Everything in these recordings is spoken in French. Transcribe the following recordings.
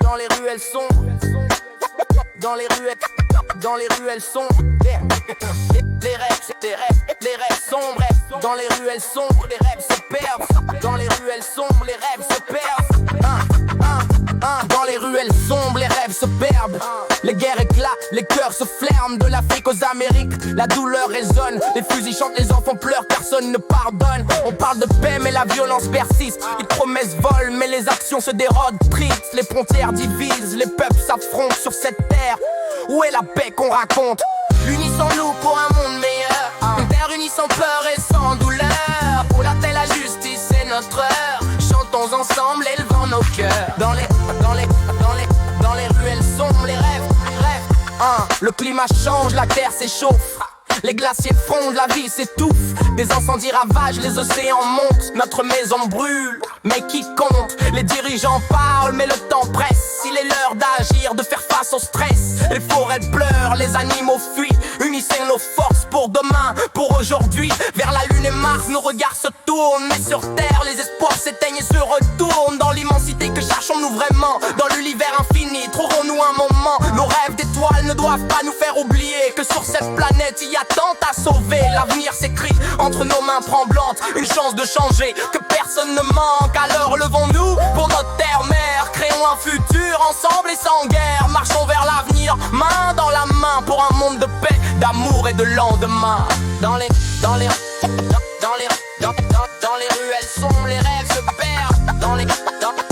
Dans les ruelles sombres, dans les ruelles sombres, les rêves sombres, dans les ruelles sombres, les rêves se perdent, dans les ruelles sombres, les rêves se perdent. Dans les ruelles sombres, les rêves se perdent. Les guerres éclatent, les cœurs se ferment. De l'Afrique aux Amériques, la douleur résonne. Les fusils chantent, les enfants pleurent, personne ne pardonne. On parle de paix mais la violence persiste. Les promesses volent mais les actions se dérodent. Tristes, les frontières divisent. Les peuples s'affrontent sur cette terre. Où est la paix qu'on raconte? Unissons-nous pour un monde meilleur. Une terre unie sans peur et sans douleur. Pour la paix, la justice est notre heure. Chantons ensemble, élevant nos cœurs. Dans les ruelles sombres, les rêves. Le climat change, la terre s'échauffe. Les glaciers fondent, la vie s'étouffe. Des incendies ravagent, les océans montent. Notre maison brûle, mais qui compte? Les dirigeants parlent, mais le temps presse. Il est l'heure d'agir, de faire face au stress. Les forêts pleurent, les animaux fuient. Unissons nos forces pour demain, pour aujourd'hui. Vers la lune et Mars, nos regards se tournent. Mais sur terre, les espoirs s'éteignent et se retournent. Dans l'immensité, que cherchons-nous vraiment? Dans l'univers infini, trouverons-nous un moment? Nos rêves d'étoiles ne doivent pas nous faire oublier que sur cette planète, il y a tant à sauver. L'avenir s'écrit entre nos mains tremblantes. Une chance de changer, que personne ne manque. Alors levons-nous pour notre terre-mère. Créons un futur ensemble et sans guerre. Marchons vers l'avenir, main dans la main. Pour un monde de paix, d'amour et de lendemain. Dans les ruelles sombres, les rêves se perdent. Dans les ruelles sombres, les rêves se perdent. Dans les ruelles sombres,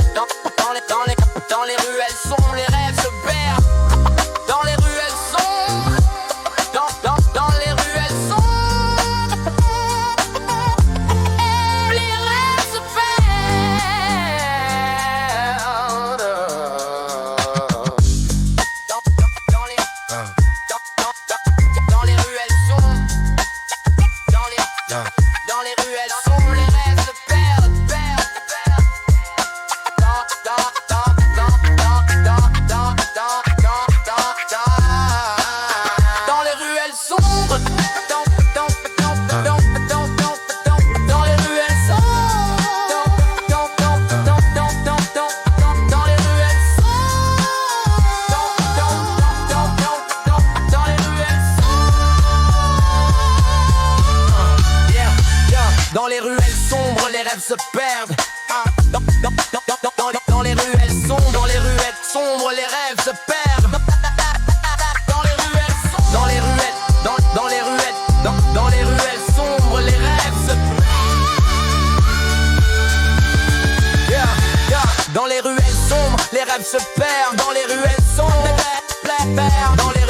dans les ruelles sombres, les rêves se perdent. Dans les ruelles sombres, dans les ruelles sombres, les rêves se perdent. Dans les ruelles sombres, dans les ruelles sombres, dans les ruelles Dans les ruelles sombres, les rêves se perdent. Dans les ruelles sombres, dans les ruelles sombres, les rêves se perdent. Dans les ruelles sombres, dans les ruelles sombres, les rêves se perdent. Dans les ruelles sombres, les rêves se perdent. Dans les ruelles sombres, dans les